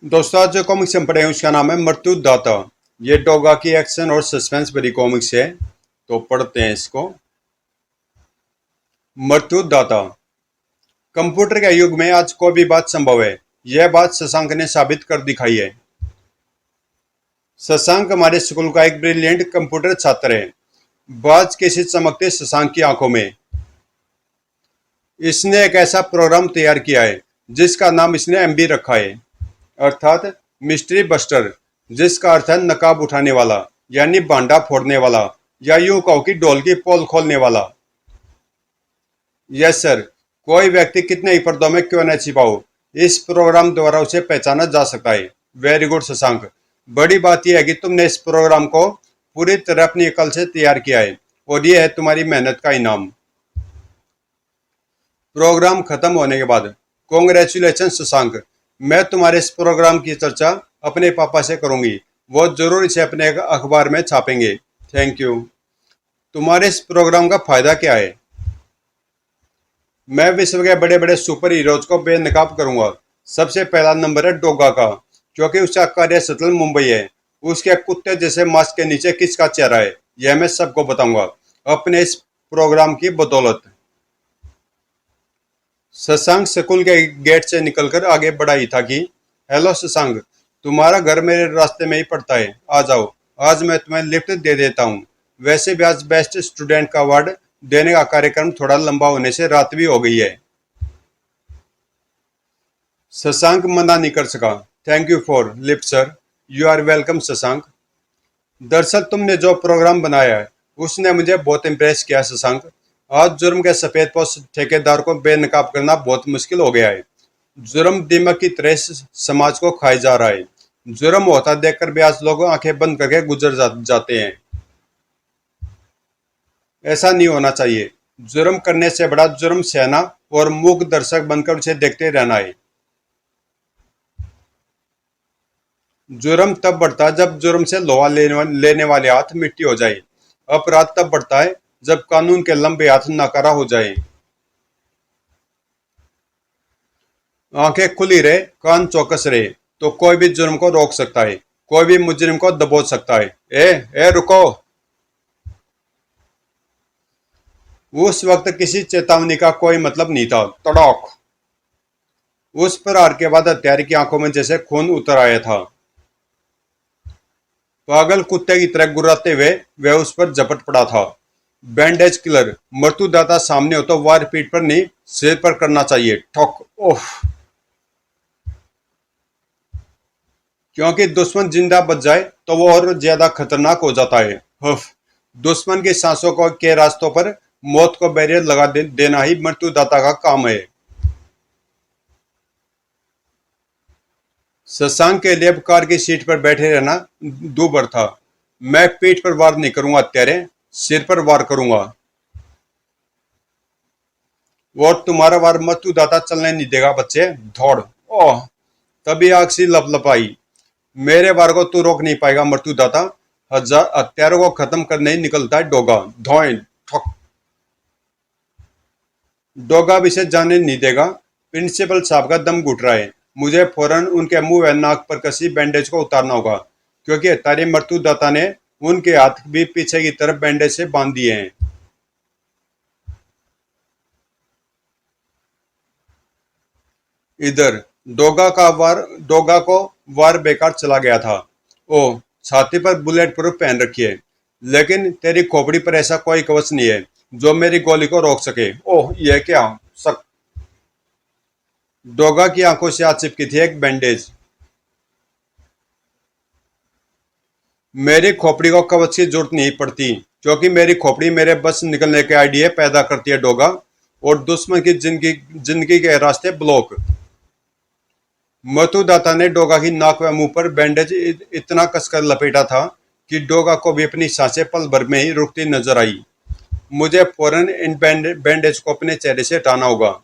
दोस्तों आज जो कॉमिक्स हम पढ़े हैं उसका नाम है मृत्युदाता। ये डोगा की एक्शन और सस्पेंस भरी कॉमिक्स है, तो पढ़ते हैं इसको। मृत्युदाता। कंप्यूटर के युग में आज कोई भी बात संभव है, यह बात शशांक ने साबित कर दिखाई है। शशांक हमारे स्कूल का एक ब्रिलियंट कंप्यूटर छात्र है। बाज कैसे चमकते शशांक की आंखों में। इसने एक ऐसा प्रोग्राम तैयार किया है जिसका नाम इसने एमबी रखा है, अर्थात मिस्ट्री बस्टर, जिसका अर्थ है नकाब उठाने वाला, यानी भांडा फोड़ने वाला, या यूं कहो कि डोल की पोल खोलने वाला। यस सर, कोई व्यक्ति कितने ही पर्दों में क्यों न छिपा हो, इस प्रोग्राम द्वारा उसे पहचाना जा सकता है। वेरी गुड शशांक, बड़ी बात यह है कि तुमने इस प्रोग्राम को पूरी तरह अपनी अकल से तैयार किया है और यह है तुम्हारी मेहनत का इनाम। प्रोग्राम खत्म होने के बाद कॉन्ग्रेचुलेशन शशांक, मैं तुम्हारे इस प्रोग्राम की चर्चा अपने पापा से करूंगी, वो जरूर इसे अपने अखबार में छापेंगे। Thank you. तुम्हारे इस प्रोग्राम का फायदा क्या है। मैं विश्व के बड़े बड़े सुपर हीरोज को बेनकाब करूंगा। सबसे पहला नंबर है डोगा का, क्योंकि उसका कार्यस्थल मुंबई है। उसके कुत्ते जैसे मास्क के नीचे किसका चेहरा है, यह मैं सबको बताऊंगा अपने इस प्रोग्राम की बदौलत। शशांक स्कूल के गेट से निकलकर आगे बढ़ा ही था कि हेलो शशांक, तुम्हारा घर मेरे रास्ते में ही पड़ता है, आ जाओ, आज मैं तुम्हें लिफ्ट दे देता हूँ। वैसे भी आज बेस्ट स्टूडेंट का अवार्ड देने का कार्यक्रम थोड़ा लंबा होने से रात भी हो गई है। शशांक मना नहीं कर सका। Thank you for lift sir. You are welcome Shashank. दरअसल तुमने जो प्रोग्राम बनाया है उसने मुझे बहुत इम्प्रेस किया शशांक। आज जुर्म के सफेद पोस्ट ठेकेदार को बेनकाब करना बहुत मुश्किल हो गया है। जुर्म दीमक की तरह समाज को खाए जा रहा है। जुर्म होता देखकर भी आज लोग आंखें बंद करके गुजर जाते हैं। ऐसा नहीं होना चाहिए। जुर्म करने से बड़ा जुर्म सहना और मूक दर्शक बनकर उसे देखते रहना है। जुर्म तब बढ़ता है जब जुर्म से लोहा लेने वाले हाथ मिट्टी हो जाए। अपराध तब बढ़ता है जब कानून के लंबे हाथ नाकारा हो जाए। आंखें खुली रहे, कान चौकस रहे, तो कोई भी जुर्म को रोक सकता है, कोई भी मुजरिम को दबोच सकता है। ए रुको। उस वक्त किसी चेतावनी का कोई मतलब नहीं था। तड़ाक। उस प्रहार के बाद हत्यारे की आंखों में जैसे खून उतर आया था। पागल कुत्ते की तरह गुर्राते हुए वह उस पर झपट पड़ा था। बैंडेज किलर, मृत्युदाता सामने हो तो वार पीठ पर नहीं, सिर पर करना चाहिए। ठोक। ओह। क्योंकि दुश्मन जिंदा बच जाए तो वो और ज्यादा खतरनाक हो जाता है। हफ। दुश्मन की सांसों को के रास्तों पर मौत को बैरियर लगा देना ही मृत्युदाता का काम है। शशांक के लिए अब कार की सीट पर बैठे रहना दूभर था। मैं पीठ पर वार नहीं करूंगा हत्यारे, सिर पर वार करूंगा। वो तुम्हारा वार मृत्युदाता चलने नहीं देगा बच्चे। दौड़। ओह। तभी आग सी लपलपाई। मेरे वार को तू रोक नहीं पाएगा मृत्युदाता। हजार हत्यारों को खत्म करने ही निकलता है डोगा। धोइन। ठक। डोगा भी इसे जाने नहीं देगा। प्रिंसिपल साहब का दम घुट रहा है। मुझे फौरन उनके मुंह व नाक पर कसी बैंडेज को उतारना होगा, क्योंकि हत्यारे मृत्युदाता ने उनके हाथ भी पीछे की तरफ बैंडेज से बांध दिए हैं। इधर डोगा को वार बेकार चला गया था। ओ, छाती पर बुलेट प्रूफ पहन रखी है, लेकिन तेरी खोपड़ी पर ऐसा कोई कवच नहीं है जो मेरी गोली को रोक सके। ओह, यह क्या सक। डोगा की आंखों से आज चिपकी थी एक बैंडेज। मेरी खोपड़ी को कवच की जरूरत नहीं पड़ती, क्योंकि मेरी खोपड़ी मेरे बस निकलने के आइडिया पैदा करती है डोगा, और दुश्मन की जिंदगी के रास्ते ब्लॉक। मथुदाता ने डोगा की नाक व मुंह पर बैंडेज इतना कसकर लपेटा था कि डोगा को भी अपनी सांसें पल भर में ही रुकती नजर आई। मुझे फौरन इन बैंडेज को अपने चेहरे से हटाना होगा।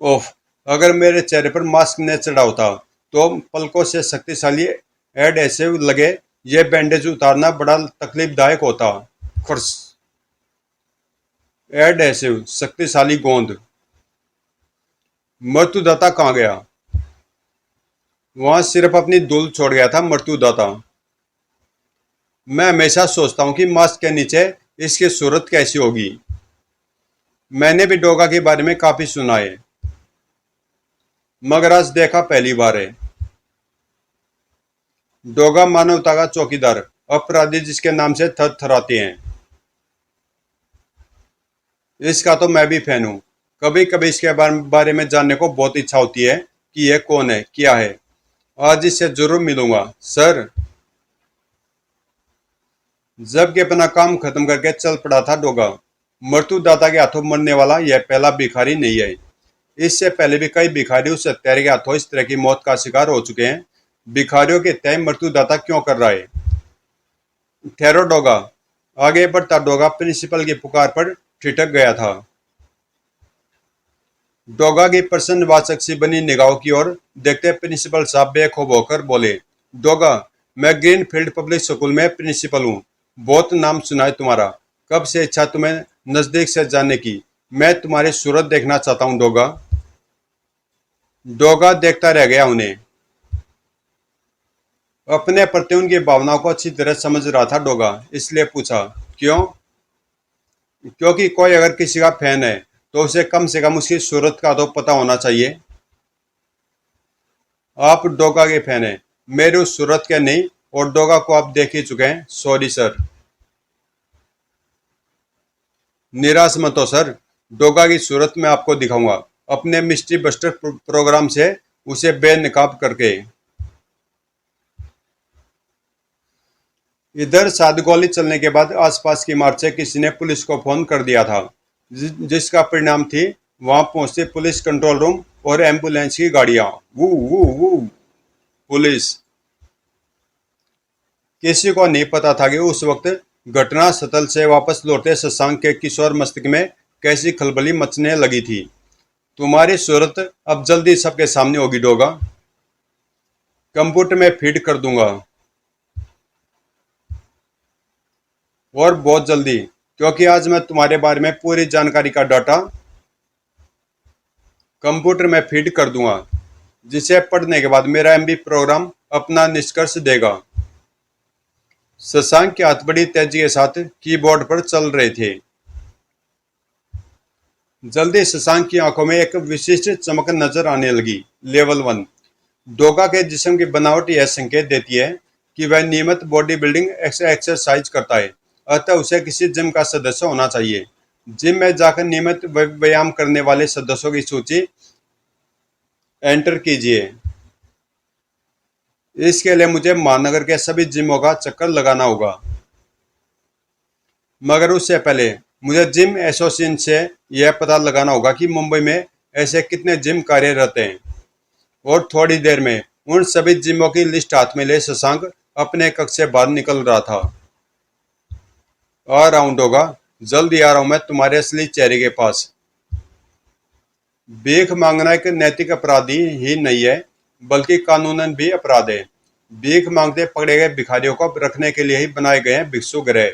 ओह, अगर मेरे चेहरे पर मास्क न चढ़ा होता तो पलकों से शक्तिशाली एडहेसिव लगे ये बैंडेज उतारना बड़ा तकलीफदायक होता। खर्च। एडहेसिव, शक्तिशाली गोंद। मृत्युदाता कहाँ गया। वहां सिर्फ अपनी धूल छोड़ गया था मृत्युदाता। मैं हमेशा सोचता हूँ कि मास्क के नीचे इसकी सूरत कैसी होगी। मैंने भी डोगा के बारे में काफी सुना है, मगर आज देखा पहली बार है। डोगा मानवता का चौकीदार, अपराधी जिसके नाम से थरथराते हैं। इसका तो मैं भी फैन हूँ। कभी कभी इसके बारे में जानने को बहुत इच्छा होती है कि यह कौन है, क्या है। आज इससे जरूर मिलूंगा सर। जबकि अपना काम खत्म करके चल पड़ा था डोगा। मृत्युदाता के हाथों मरने वाला यह पहला भिखारी नहीं है। इससे पहले भी कई भिखारी उस हत्यारे के हाथों इस तरह की मौत का शिकार हो चुके हैं। भिखारियों की हत्याएं मृत्युदाता क्यों कर रहा है? ठहरो डोगा। आगे बढ़ता डोगा प्रिंसिपल की पुकार पर ठिठक गया था। डोगा की प्रसन्नवाचक सी बनी निगाहों की ओर देखते प्रिंसिपल साहब बेखौफ होकर बोले, डोगा, मैं ग्रीनफील्ड पब्लिक स्कूल में प्रिंसिपल हूँ। बहुत नाम सुना है तुम्हारा। कब से इच्छा तुम्हें नजदीक से जानने की। मैं तुम्हारी सूरत देखना चाहता हूँ डोगा। डोगा देखता रह गया उन्हें। अपने प्रति उनकी भावनाओं को अच्छी तरह समझ रहा था डोगा, इसलिए पूछा, क्यों? क्योंकि कोई अगर किसी का फैन है तो उसे कम से कम उसकी सूरत का तो पता होना चाहिए। आप डोगा के फैन हैं, मेरी उस सूरत के नहीं। और डोगा को आप देख ही चुके हैं। Sorry sir. निराश मत हो सर। डोगा की सूरत मैं आपको दिखाऊंगा अपने मिस्ट्री बस्टर प्रोग्राम से, उसे बेनकाब करके। इधर सात गोली चलने के बाद आसपास की मार्च से किसी ने पुलिस को फोन कर दिया था, जिसका परिणाम थी वहां पहुंचते पुलिस कंट्रोल रूम और एम्बुलेंस की गाड़ियां। वू वू वू। पुलिस। किसी को नहीं पता था कि उस वक्त घटना स्थल से वापस लौटते शशांक के किशोर मस्तिष्क में कैसी खलबली मचने लगी थी। तुम्हारी सूरत अब जल्दी सबके सामने होगी डोगा। कंप्यूटर में फीड कर दूंगा, और बहुत जल्दी, क्योंकि आज मैं तुम्हारे बारे में पूरी जानकारी का डाटा कंप्यूटर में फीड कर दूंगा, जिसे पढ़ने के बाद मेरा एमबी प्रोग्राम अपना निष्कर्ष देगा। शशांक के हाथ बड़ी तेजी के साथ कीबोर्ड पर चल रहे थे। जल्दी शशांक की आंखों में एक विशिष्ट चमक नजर आने लगी। लेवल 1। डोगा के जिस्म की बनावट यह संकेत देती है कि वह नियमित बॉडी बिल्डिंग एक्सरसाइज करता है, अतः उसे किसी जिम का सदस्य होना चाहिए। जिम में जाकर नियमित व्यायाम करने वाले सदस्यों की सूची एंटर कीजिए। इसके लिए मुझे महानगर के सभी जिमों का चक्कर लगाना होगा, मगर उससे पहले मुझे जिम एसोसिएशन से यह पता लगाना होगा कि मुंबई में ऐसे कितने जिम कार्यरत हैं। और थोड़ी देर में उन सभी जिमों की लिस्ट हाथ में ले शशांक अपने कक्ष से बाहर निकल रहा था। आ रहा हूं डोगा, जल्दी आ रहा हूं मैं तुम्हारे असली चेहरे के पास। भीख मांगना एक नैतिक अपराधी ही नहीं है, बल्कि कानूनन भी अपराध है। भीख मांगते पकड़े गए भिखारियों को रखने के लिए ही बनाए गए हैं भिक्षु गृह,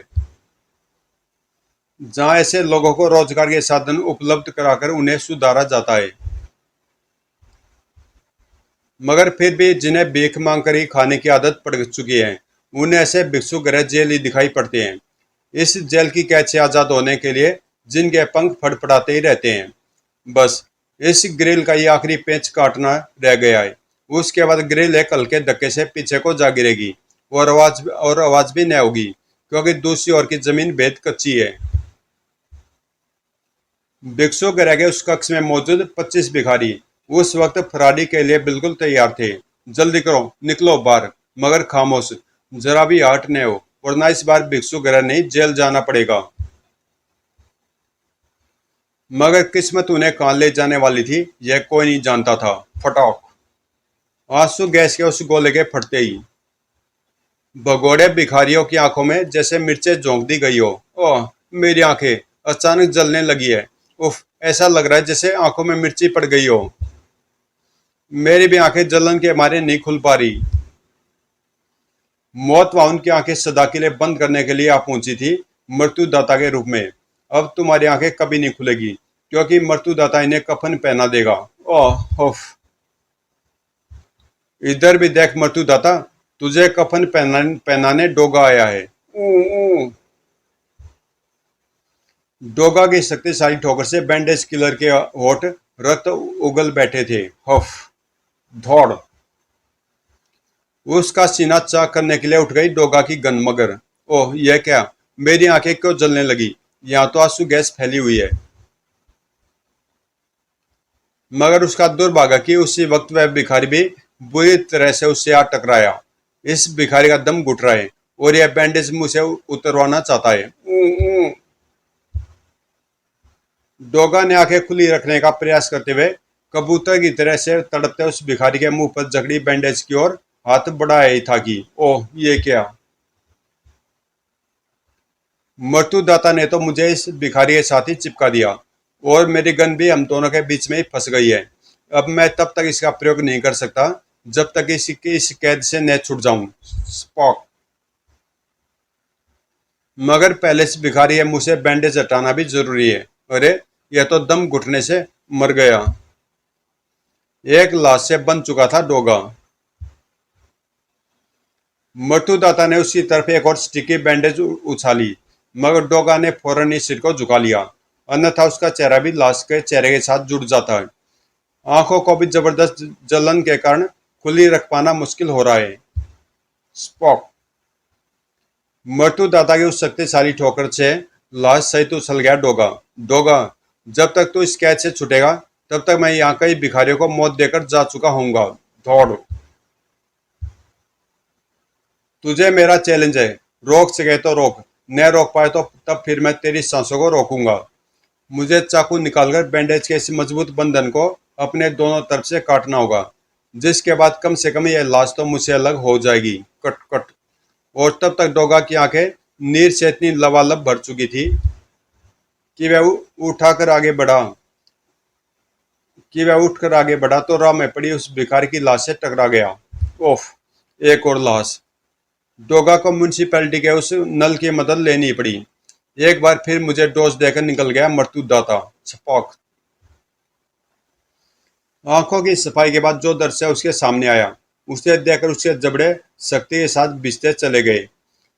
जहां ऐसे लोगों को रोजगार के साधन उपलब्ध कराकर उन्हें सुधारा जाता है। मगर फिर भी जिन्हें भीख मांग कर ही खाने की आदत पड़ चुकी है, उन्हें ऐसे भिक्षु गृह जेल ही दिखाई पड़ते हैं। इस जेल की कैद से आजाद होने के लिए जिनके पंख फड़फड़ाते ही रहते हैं। बस इस ग्रिल का ये आखिरी पेच काटना रह गया है। उसके बाद ग्रिल एक हल्के धक्के से पीछे को जा गिरेगी और आवाज भी न होगी, क्योंकि दूसरी ओर की जमीन बेहद कच्ची है। भिक्षु गृह के उस कक्ष में मौजूद 25 भिखारी उस वक्त फरारी के लिए बिल्कुल तैयार थे। जल्दी करो, निकलो बाहर, मगर खामोश, जरा भी हट न हो, वरना इस बार भिक्षु गृह नहीं जेल जाना पड़ेगा। मगर किस्मत उन्हें कहां ले जाने वाली थी यह कोई नहीं जानता था। फटाक। आंसू गैस के उस गोले के फटते ही भगोड़े भिखारियों की आंखों में जैसे मिर्चें झोंक दी गई हो। ओह, मेरी आंखें अचानक जलने लगी है। उफ, ऐसा लग रहा है जैसे आंखों में मिर्ची पड़ गई हो। मेरी भी आंखें जलन के मारे नहीं खुल पा रही। मौत वाउन की आंखें सदा के लिए बंद करने के लिए आ पहुंची थी मृत्युदाता के रूप में। अब तुम्हारी आंखें कभी नहीं खुलेगी, क्योंकि मृत्युदाता इन्हें कफन पहना देगा। ओह, उफ। इधर भी देख मृत्युदाता, तुझे कफन पहनाने डोगा आया है। ऊ, ऊ। डोगा की शक्तिशाली ठोकर से बैंडेज किलर के होठ रक्त उगल बैठे थे। हफ, धौड़। उसका सीना चाक करने के लिए उठ गई डोगा की गन, मगर ओह यह क्या, मेरी आंखें क्यों जलने लगी, यहाँ तो आंसू गैस फैली हुई है। मगर उसका दुर्भाग्य कि उसी वक्त वह भिखारी भी बुरी तरह से उससे आ टकराया। इस भिखारी का दम घुट रहा है और यह बैंडेज मुंह से उतरवाना चाहता है। डोगा ने आंखें खुली रखने का प्रयास करते हुए कबूतर की तरह से तड़पते उस भिखारी के मुंह पर जकड़ी बैंडेज की ओर हाथ बढ़ाया ही था कि ओह ये क्या। मृत्युदाता ने तो मुझे इस भिखारी के साथ ही चिपका दिया और मेरी गन भी हम दोनों के बीच में ही फंस गई है। अब मैं तब तक इसका प्रयोग नहीं कर सकता जब तक इस कैद से न छूट जाऊं। स्पॉक। मगर पहले इस भिखारी के मुंह से बैंडेज हटाना भी जरूरी है। अरे यह तो दम घुटने से मर गया। एक लाश से बन चुका था डोगा। मृत्युदाता ने उसकी तरफ एक और स्टिकी बैंडेज उछाली, मगर डोगा ने फौरन इस सिर को झुका लिया, अन्यथा उसका चेहरा भी लाश के चेहरे के साथ जुड़ जाता है। आंखों को भी जबरदस्त जलन के कारण खुली रख पाना मुश्किल हो रहा है। स्पॉक। मृत्युदाता की उस शक्तिशाली ठोकर से लाश सहित उछल गया डोगा। डोगा, जब तक तू इस कैद से छूटेगा तब तक मैं यहाँ कई भिखारियों को मौत देकर जा चुका हूँगा। दौड़। तुझे मेरा चैलेंज है, रोक सके तो रोक, न रोक पाए तो तब फिर मैं तेरी सांसों को रोकूंगा। मुझे चाकू निकालकर बैंडेज के इस मजबूत बंधन को अपने दोनों तरफ से काटना होगा, जिसके बाद कम से कम यह लाश तो मुझसे अलग हो जाएगी। Cut cut. और तब तक डोगा की आंखें नीर से इतनी लबालब भर चुकी थी कि वह उठाकर आगे बढ़ा उठकर आगे बढ़ा तो राह में पड़ी उस भिखारी की लाश से टकरा गया। ओफ, एक और लाश। डोगा को म्यूनिसिपैलिटी के उस नल की मदद लेनी पड़ी। एक बार फिर मुझे डोज देकर निकल गया मृत्युदाता। छपॉक। आंखों की सफाई के बाद जो दृश्य उसके सामने आया उसे देखकर उसके जबड़े सख्ती के साथ बिछते चले गए।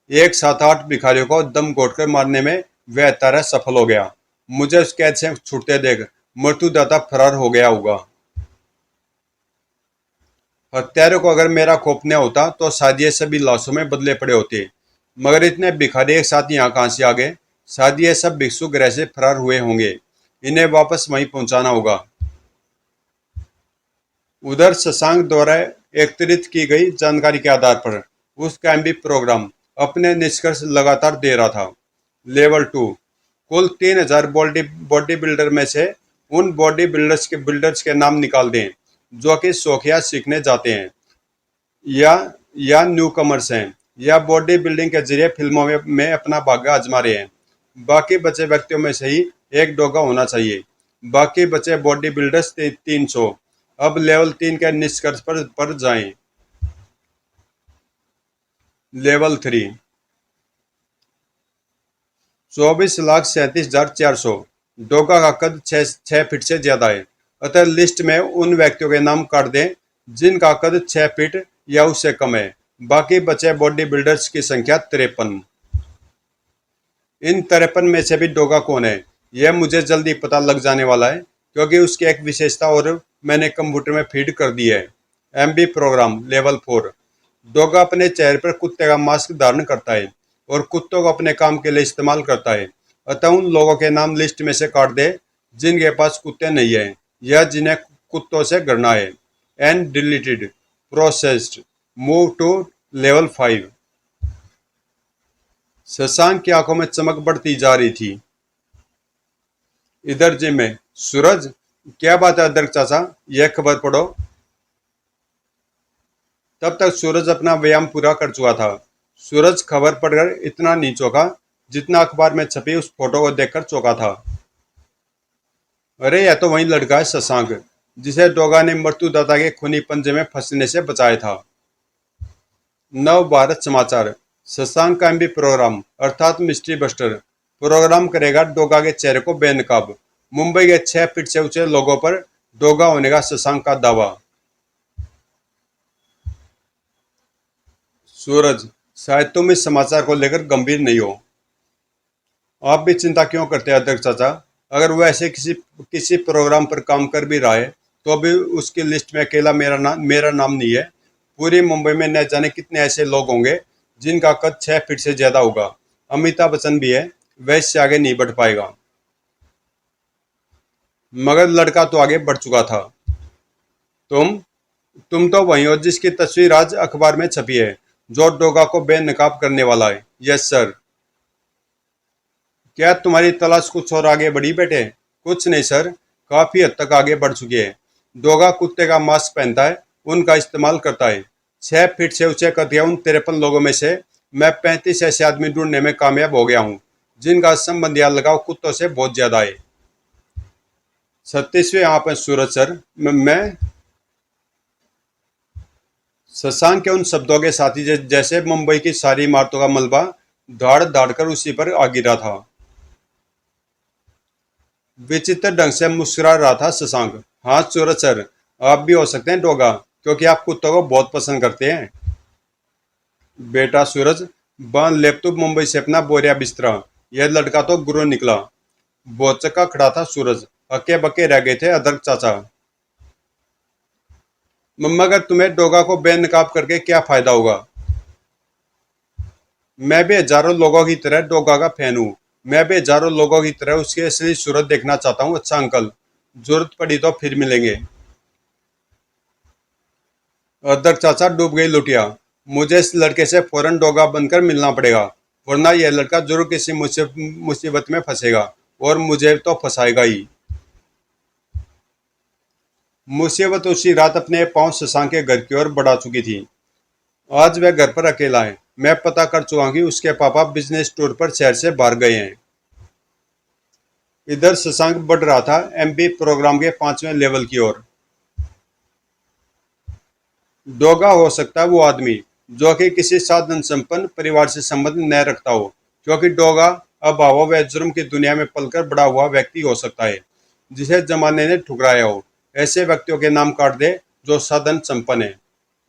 एक 7-8 भिखारियों को दम घोटकर मारने में वह तरह सफल हो गया। मुझे उस कैद से छूटते देख मृत्युदाता फरार हो गया होगा। हत्यारों को अगर मेरा खौफ न होता तो शायद ये सभी लाशों में बदले पड़े होते, मगर इतने भिखारी एक साथ यहाँ कहाँ से आ गए। शायद ये सब भिक्षु गृह से फरार हुए होंगे, इन्हें वापस वहीं पहुंचाना होगा। उधर शशांक द्वारा एकत्रित की गई जानकारी के आधार पर उसका एमबी प्रोग्राम अपने निष्कर्ष लगातार दे रहा था। लेवल 2। कुल 3000 बॉडी बिल्डर में से उन बॉडी बिल्डर्स के नाम निकाल दें जो कि शौकिया सीखने जाते हैं या न्यू कमर्स हैं या बॉडी बिल्डिंग के जरिए फिल्मों में अपना भाग्य आजमा रहे हैं। बाकी बचे व्यक्तियों में से ही एक डोगा होना चाहिए। बाकी बचे बॉडी बिल्डर्स 300। अब लेवल 3 के निष्कर्ष पर जाएं। लेवल 3। 24,37,400। डोगा का कद 6 फीट से ज्यादा है, अतः लिस्ट में उन व्यक्तियों के नाम काट दें जिनका कद 6 फीट या उससे कम है। बाकी बचे बॉडी बिल्डर्स की संख्या 53। इन 53 में से भी डोगा कौन है यह मुझे जल्दी पता लग जाने वाला है, क्योंकि उसकी एक विशेषता और मैंने कंप्यूटर में फीड कर दी है। MB programme level 4। डोगा अपने चेहरे पर कुत्ते का मास्क धारण करता है और कुत्तों को अपने काम के लिए इस्तेमाल करता है, अतः उन लोगों के नाम लिस्ट में से काट दे जिनके पास कुत्ते नहीं है या जिन्हें कुत्तों से घृणा है। And deleted processed. Move to level 5। Shashank की आंखों में चमक बढ़ती जा रही थी। इधर जिम में सूरज, क्या बात है अध्यक्ष चाचा, यह खबर पढ़ो। तब तक सूरज अपना व्यायाम पूरा कर चुका था। सूरज खबर पढ़कर इतना नहीं चौंका जितना अखबार में छपी उस फोटो को देखकर चौंका था। अरे यह तो वही लड़का है शशांक जिसे डोगा ने मृत्युदाता के खूनी पंजे में फंसने से बचाया था। नव भारत समाचार। शशांक का एमबी प्रोग्राम अर्थात मिस्ट्री बस्टर प्रोग्राम करेगा डोगा के चेहरे को बेनकाब। मुंबई के 6 फीट से ऊंचे लोगों पर डोगा होने का शशांक का दावा। सूरज, शायद तुम इस समाचार को लेकर गंभीर नहीं हो। आप भी चिंता क्यों करते हैं अध्यक्ष चाचा? अगर वो ऐसे किसी किसी प्रोग्राम पर काम कर भी रहा है तो भी उसकी लिस्ट में अकेला मेरा नाम नहीं है। पूरी मुंबई में न जाने कितने ऐसे लोग होंगे जिनका कद 6 फीट से ज्यादा होगा। अमिताभ बच्चन भी है, वह इससे आगे नहीं बढ़ पाएगा। मगर लड़का तो आगे बढ़ चुका था। तुम तुम तो वही हो जिसकी तस्वीर आज अखबार में छपी है, जो डोगा को बेनकाब करने वाला है। Yes sir. क्या तुम्हारी तलाश कुछ और आगे बढ़ी बेटे? कुछ नहीं सर, काफी हद तक आगे बढ़ चुकी है। डोगा कुत्ते का मांस पहनता है, उनका इस्तेमाल करता है। 6 फीट से ऊंचे कद के उन 53 लोगों में से मैं 35 ऐसे आदमी ढूंढने में कामयाब हो गया हूँ जिनका संबंध या लगाव कुत्तों से बहुत ज्यादा है। 36वें यहाँ पर सूरज सर। मैं शशांक के उन शब्दों के साथी जैसे मुंबई की सारी इमारतों का मलबा धाड़ धाड़ कर उसी पर आ गिरा था। विचित्र ढंग से मुस्कुरा रहा था शशांक। हाँ सूरज सर, आप भी हो सकते हैं डोगा, क्योंकि आप कुत्तों को बहुत पसंद करते हैं। बेटा सूरज, बांध ले तू मुंबई से अपना बोरिया बिस्तरा। यह लड़का तो गुरु निकला। बोचका खड़ा था सूरज। हक्के बक्के रह गए थे अदरक चाचा। मगर तुम्हें डोगा को बेनकाब करके क्या फायदा होगा? मैं भी हजारों लोगों की तरह डोगा का फैन हूँ। मैं भी हजारों लोगों की तरह उसकी असली सूरत देखना चाहता हूँ। अच्छा अंकल, जरूरत पड़ी तो फिर मिलेंगे। अदरक चाचा डूब गई लुटिया। मुझे इस लड़के से फौरन डोगा बनकर मिलना पड़ेगा, वरना यह लड़का जरूर किसी मुसीबत में फंसेगा और मुझे तो फंसाएगा ही। मुसीबत उसी रात अपने पांव शशांक के घर की ओर बढ़ा चुकी थी। आज वह घर पर अकेला है। मैं पता कर चुका हूं कि उसके पापा बिजनेस टूर पर शहर से बाहर गए हैं। इधर शशांक बढ़ रहा था एमबी प्रोग्राम के 5वें लेवल की ओर। डोगा हो सकता है वो आदमी जो कि किसी साधन संपन्न परिवार से संबंध न रखता हो, क्योंकि डोगा अभाव व जुर्म की दुनिया में पलकर बड़ा हुआ व्यक्ति हो सकता है जिसे जमाने ने ठुकराया हो। ऐसे व्यक्तियों के नाम काट दे जो साधन संपन्न है।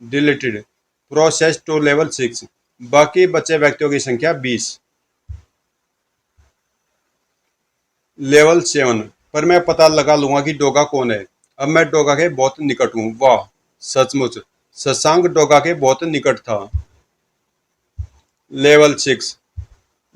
डिलीटेड। Process to level 6। बाकी बचे व्यक्तियों की संख्या 20। लेवल 7 पर मैं पता लगा लूंगा कि डोगा कौन है। अब मैं डोगा के बहुत निकट हूँ। वाह, सचमुच शशांक डोगा के बहुत निकट था। लेवल 6।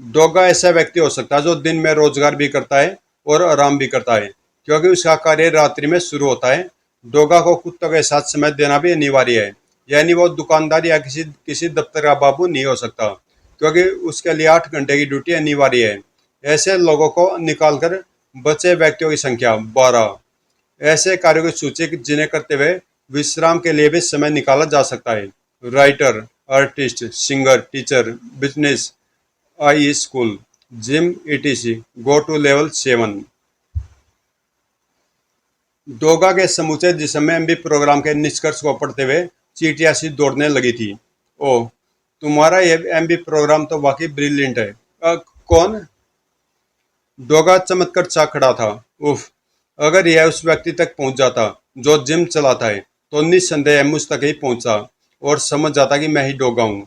डोगा ऐसा व्यक्ति हो सकता है जो दिन में रोजगार भी करता है और आराम भी करता है, क्योंकि उसका कार्य रात्रि में शुरू होता है। डोगा को कुत्तों के साथ समय देना भी अनिवार्य है, यानी वो दुकानदार या किसी किसी दफ्तर का बाबू नहीं हो सकता, क्योंकि उसके लिए 8 घंटे की ड्यूटी अनिवार्य है। ऐसे लोगों को निकालकर बचे व्यक्तियों की संख्या 12। ऐसे कार्यों की सूची जिन्हें करते हुए विश्राम के लिए भी समय निकाला जा सकता है। Writer, artist, singer, teacher, business, I school, gym, etc. Go to level 7। Doga के समूचे जिस्म में एमबी प्रोग्राम के निष्कर्ष को पढ़ते हुए चींटियां सी दौड़ने लगी थी। ओह, तुम्हारा ये एमबी प्रोग्राम तो वाकई ब्रिलियंट है। कौन? डोगा चमत्कार सा खड़ा था। उफ, अगर यह उस व्यक्ति तक पहुंच जाता जो जिम चलाता है तो निस्संदेह मुझ तक ही पहुंचा और समझ जाता कि मैं ही डोगा हूं।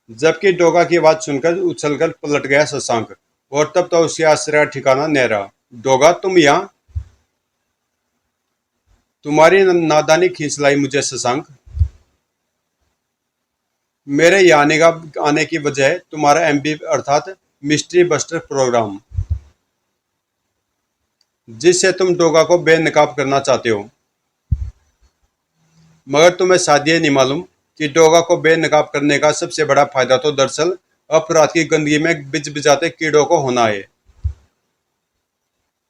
जबकि डोगा की आवाज सुनकर उछलकर पलट गया शशांक, और तब तो उसके आश्रय का ठिकाना न रहा। डोगा, तुम यहाँ? तुम्हारी नादानी खींच लाई मुझे शशांक। मेरे यहाँ आने की वजह है तुम्हारा एमबी अर्थात मिस्ट्री बस्टर प्रोग्राम, जिससे तुम डोगा को बेनकाब करना चाहते हो। मगर तुम्हें शायद ये नहीं मालूम कि डोगा को बेनकाब करने का सबसे बड़ा फायदा तो दरअसल अपराध की गंदगी में बिज बिजाते कीड़ों को होना है।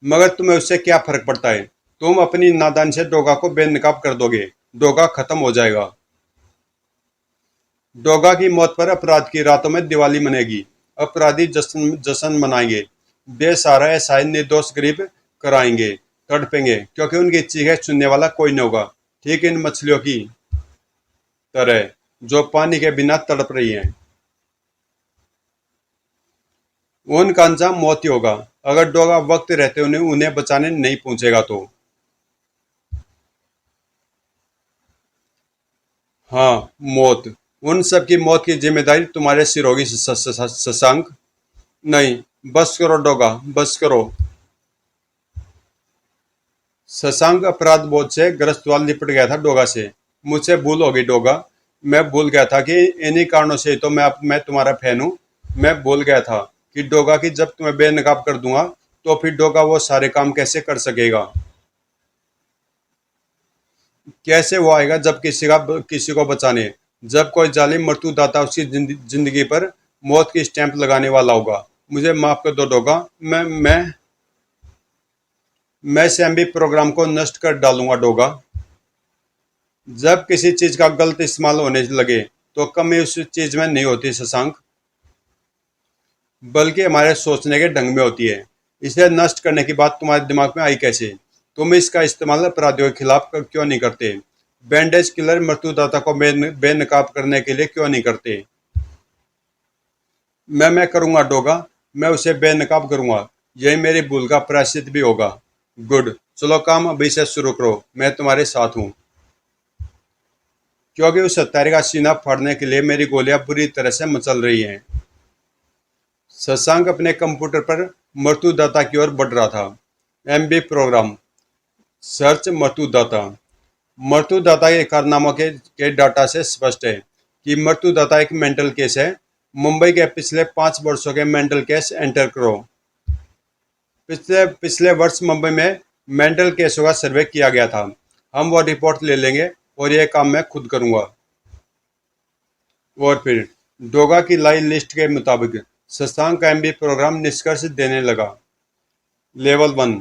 मगर तुम्हें उससे क्या फर्क पड़ता है? तुम अपनी नादानी से डोगा को बेनकाब कर दोगे, डोगा खत्म हो जाएगा। डोगा की मौत पर अपराध की रातों में दिवाली मनेगी। अपराधी जश्न जश्न मनाएंगे। बेसहारा एहसाए निर्दोष गरीब कराएंगे, तड़पेंगे, क्योंकि उनकी चीखें सुनने वाला कोई न होगा। ठीक इन मछलियों की तरह जो पानी के बिना तड़प रही हैं। उनका अंजाम मौत ही होगा अगर डोगा वक्त रहते उन्हें उन्हें बचाने नहीं पहुंचेगा तो। हाँ, मौत। उन सब की मौत की जिम्मेदारी तुम्हारे सिर होगी शशांक। नहीं, बस करो डोगा, बस करो। शशांक अपराध बोध से ग्रस्तवाल लिपट गया था डोगा से। मुझसे भूल हो गई डोगा। मैं भूल गया था कि इन्हीं कारणों से तो मैं तुम्हारा फैन हूँ। मैं भूल गया था कि डोगा की जब तुम्हें बेनकाब कर दूंगा तो फिर डोगा वो सारे काम कैसे कर सकेगा। कैसे वो आएगा जब किसी को बचाने, जब कोई जालिम मृत्युदाता उसकी जिंदगी पर मौत की स्टैंप लगाने वाला होगा। मुझे माफ कर दो डोगा। मैं सैम्बी प्रोग्राम को नष्ट कर डालूंगा डोगा। जब किसी चीज का गलत इस्तेमाल होने लगे तो कमी उस चीज में नहीं होती शशांक, बल्कि हमारे सोचने के ढंग में होती है। इसे नष्ट करने की बात तुम्हारे दिमाग में आई कैसे? तुम इसका इस्तेमाल अपराधियों के खिलाफ क्यों नहीं करते? बैंडेज किलर मृत्युदाता को बेनकाब करने के लिए क्यों नहीं करते? मैं करूंगा डोगा। मैं उसे बेनकाब करूंगा। यही मेरी भूल का प्रायश्चित भी होगा। गुड, चलो काम अभी से शुरू करो। मैं तुम्हारे साथ हूँ, क्योंकि उस हत्यारे का सीना फाड़ने के लिए मेरी गोलियां बुरी तरह से मचल रही हैं। शशांक अपने कंप्यूटर पर मृत्युदाता की ओर बढ़ रहा था। एमबी प्रोग्राम सर्च मृत्युदाता। मृत्युदाता के कारनामों के डाटा से स्पष्ट है कि मृत्युदाता एक मेंटल केस है। मुंबई के पिछले 5 वर्षों के मेंटल केस एंटर करो। पिछले पिछले वर्ष मुंबई में मेंटल केसों का सर्वे किया गया था। हम वो रिपोर्ट ले लेंगे और यह काम मैं खुद करूंगा। और फिर डोगा की लाई लिस्ट के मुताबिक शशांक का एमबी प्रोग्राम निष्कर्ष देने लगा। लेवल 1,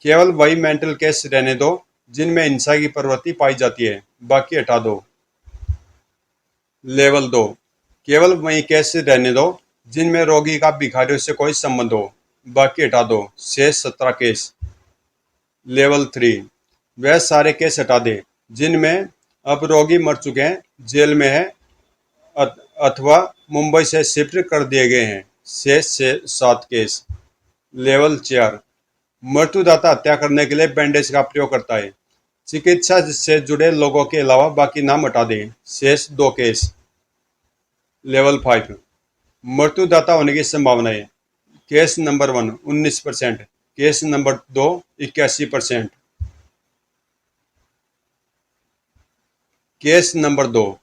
केवल वही मेंटल केस रहने दो जिनमें हिंसा की प्रवृत्ति पाई जाती है, बाकी हटा दो। लेवल 2, केवल वही केस रहने दो जिनमें रोगी का भिखारियों से कोई संबंध हो, बाकी हटा दो। शेष 17 केस। लेवल 3, वह सारे केस हटा दे जिनमें अब रोगी मर चुके हैं, जेल में है अथवा मुंबई से शिफ्ट कर दिए गए हैं। शेष से 7 केस। लेवल 4, मृत्युदाता हत्या करने के लिए बैंडेज का प्रयोग करता है। चिकित्सा से जुड़े लोगों के अलावा बाकी नाम हटा दें। शेष 2 केस। लेवल 5, मृत्युदाता होने की संभावनाएं। Case number 1 19%, case number 2 81%। Case number 2,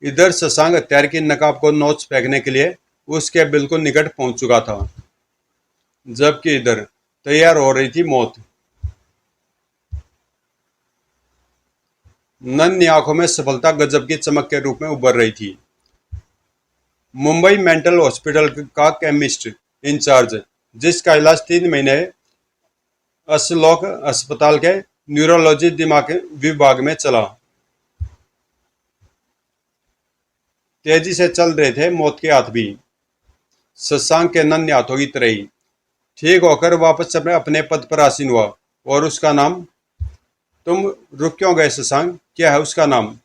इधर शशांक हत्यारे की नकाब को नोच फेंकने के लिए उसके बिल्कुल निकट पहुंच चुका था, जबकि इधर तैयार हो रही थी मौत। नन्ही आंखों में सफलता गजब की चमक के रूप में उभर रही थी। मुंबई मेंटल हॉस्पिटल का केमिस्ट इंचार्ज, जिसका इलाज 3 महीने असलोक अस्पताल के न्यूरोलॉजी दिमाग विभाग में चला, तेजी से चल रहे थे मौत के हाथ भी, शशांक के नन्हे हाथों की तरह ही। ठीक होकर वापस अपने पद पर आसीन हुआ। और उसका नाम? तुम रुक क्यों गए शशांक? क्या है उसका नाम?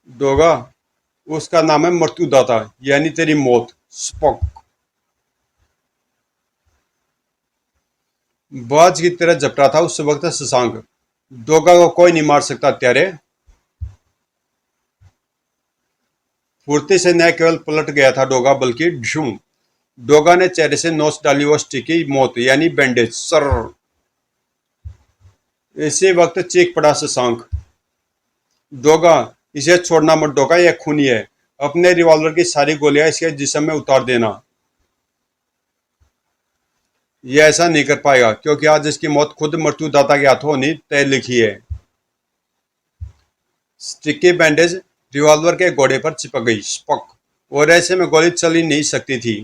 डोगा, उसका नाम है मृत्युदाता, यानी तेरी मौत। स्पॉक। बाज की तरह झपटा था उस वक्त शशांक। डोगा को कोई नहीं मार सकता त्यारे। फुर्ती से न केवल पलट गया था डोगा, बल्कि ढूं। डोगा ने चेहरे से नोच डाली वो स्टिकी मौत, यानी बैंडेज। सर। इसी वक्त चीख पड़ा शशांक। डोगा, इसे छोड़ना मत डोगा, यह खूनी है। अपने रिवॉल्वर की सारी गोलियां इसके जिस्म में उतार देना। यह ऐसा नहीं कर पाएगा, क्योंकि आज इसकी मौत खुद मृत्युदाता के हाथों होनी तय लिखी है। स्टिकी बैंडेज रिवॉल्वर के घोड़े पर चिपक गई। स्पॉक। और ऐसे में गोली चल ही नहीं सकती थी।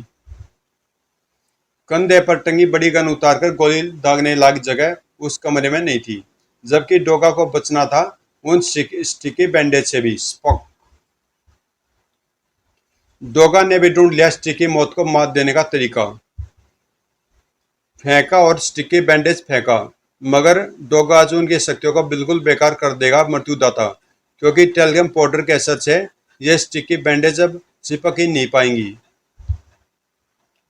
कंधे पर टंगी बड़ी गन उतारकर गोली दागने लायक जगह उस कमरे में नहीं थी, जबकि डोगा को बचना था उन स्टिकी बैंडेज से भी। स्पॉक। डोगा ने भी ढूंढ लिया स्टिकी मौत को मात देने का तरीका। फेंका और स्टिकी बैंडेज फेंका, मगर डोगा आज उनकी शक्तियों को बिल्कुल बेकार कर देगा मृत्युदाता, क्योंकि टेलगम पाउडर के असर से ये स्टिकी बैंडेज अब चिपक ही नहीं पाएंगी।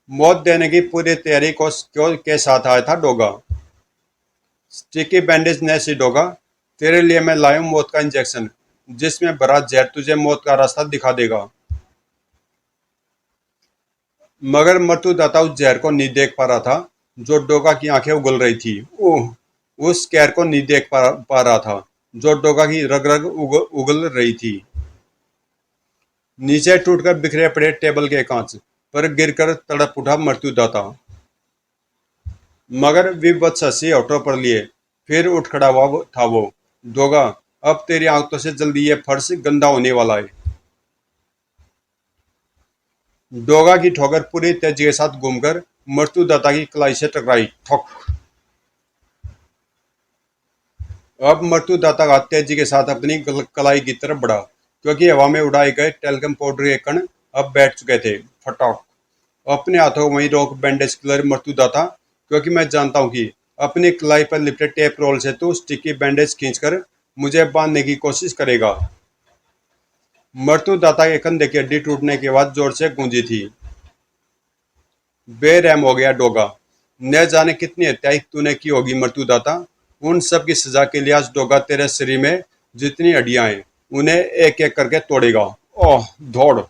मौत देने की पूरी तैयारी के साथ आया था डोगा। स्टिकी बैंडेज ने सी डोगा, तेरे लिए मैं लाया हूं मौत का इंजेक्शन। जिसमें भरा जहर तुझे मौत का रास्ता दिखा देगा। मगर मृत्युदाता उस जहर को नहीं देख पा रहा था जो डोगा की आंखें उगल रही थी। ओह, उस कैर को नहीं देख पा रहा था जो डोगा की रग रग उगल रही थी। नीचे टूटकर बिखरे पड़े टेबल के कांच पर गिरकर तड़प उठा मृत्युदाता। मगर विभत्स हंसी होठों पर लिए फिर उठ खड़ा हुआ था वो। डोगा, अब तेरी आंखों से जल्दी ये फर्श गंदा होने वाला है। डोगा की ठोकर पूरी तेजी के साथ घूमकर मृत्युदाता की कलाई से टकराई। ठोक। अब मृत्युदाता का तेजी के साथ अपनी कलाई की तरफ बढ़ा, क्योंकि हवा में उड़ाए गए टेल्कम पाउडर के कण अब बैठ चुके थे। फटाक। अपने हाथों को वहीं रोक बैंडेज किलर मृत्युदाता, क्योंकि मैं जानता हूं कि अपनी कलाई पर लिपटे टेप रोल से तू स्टिकी बैंडेज खींचकर मुझे बांधने की कोशिश करेगा। मृत्युदाता के कंधे की हड्डी टूटने के बाद जोर से गूंजी थी। बेरहम हो गया डोगा। न जाने कितनी हत्याएं तूने की होगी मृत्युदाता। उन सब की सजा के लिए आज डोगा तेरे शरीर में जितनी हड्डियां हैं उन्हें एक एक करके तोड़ेगा। ओह, दौड़।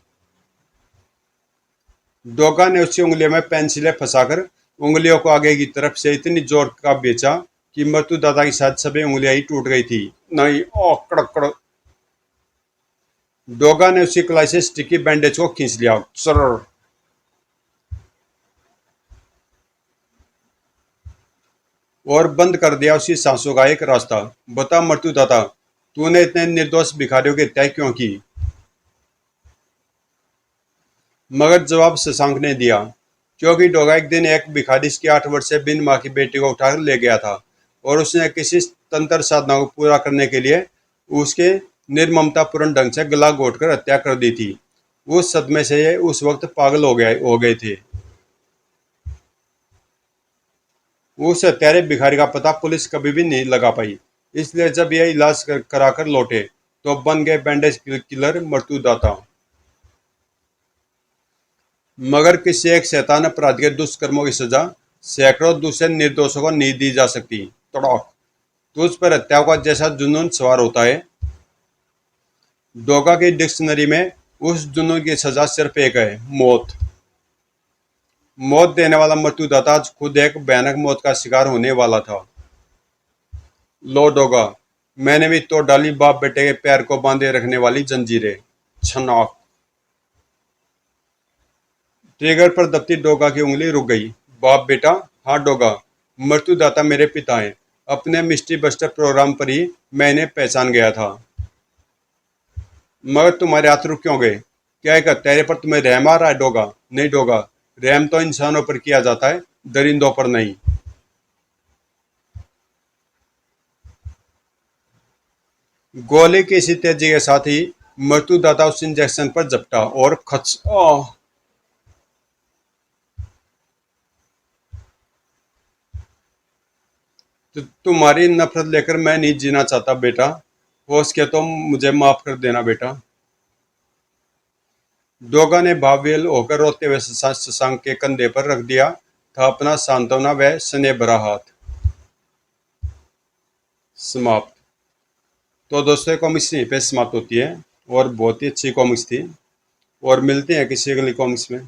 डोगा ने उसकी उंगलियों में पेंसिलें फंसाकर उंगलियों को आगे की तरफ से इतनी जोर का बेचा कि मृत्युदाता की शायद सभी उंगलियां ही टूट गई थी। नहीं, ओह, कड़क कड़क। डोगा ने उसकी कलाई से स्टिकी बैंडेज को खींच लिया। सर। और बंद कर दिया उसकी सांसों का एक रास्ता। बता मृत्युदाता, तूने इतने निर्दोष भिखारियों की हत्या क्यों की? मगर जवाब शशांक ने दिया, क्योंकि डोगा एक दिन एक भिखारी की 8 वर्ष से बिन माँ की बेटी को उठाकर ले गया था और उसने किसी तंत्र साधना को पूरा करने के लिए उसके निर्ममतापूर्ण ढंग से गला घोटकर हत्या कर दी थी। उस सदमे से ये उस वक्त पागल हो गए थे। उस हत्यारे भिखारी का पता पुलिस कभी भी नहीं लगा पाई, इसलिए जब यह इलाज कराकर लौटे तो बन गए बैंडेज किलर मृत्युदाता। मगर किसी एक शैतान अपराधी के दुष्कर्मों की सजा सैकड़ों दूसरे निर्दोषों को नहीं दी जा सकती। तड़ाक। तुझ पर हत्याओं का जैसा जुनून सवार होता है। डोगा की डिक्शनरी में उस जुनून की सजा सिर्फ एक है, मौत। मौत देने वाला मृत्युदाता आज खुद एक भयानक मौत का शिकार होने वाला था। लो डोगा, मैंने भी तोड़ डाली बाप बेटे के पैर को बांधे रखने वाली जंजीरें। छनाक। ट्रिगर पर दबती डोगा की उंगली रुक गई। बाप बेटा? हाँ डोगा, मृत्युदाता मेरे पिता हैं। अपने मिस्ट्री बस्टर प्रोग्राम पर ही मैं इन्हें पहचान गया था। मगर तुम्हारे हाथ रुक क्यों गए? क्या एक हत्यारे पर तुम्हें रहम आ रहा है डोगा? नहीं डोगा, रहम तो इंसानों पर किया जाता है, दरिंदों पर नहीं। गोली की इसी तेजी के साथ ही मृत्युदाता उस इंजेक्शन पर झपटा और खच। तो तुम्हारी नफरत लेकर मैं नहीं जीना चाहता बेटा। हो सके तो मुझे माफ कर देना बेटा। डोगा ने भावविह्वल होकर रोते हुए शशांक के कंधे पर रख दिया था अपना सांत्वना व स्नेह भरा हाथ। समाप्त। तो दोस्तों, कॉमिक्स यहीं पे समाप्त होती है और बहुत ही अच्छी कॉमिक्स थी। और मिलते हैं किसी अगली कॉमिक्स में।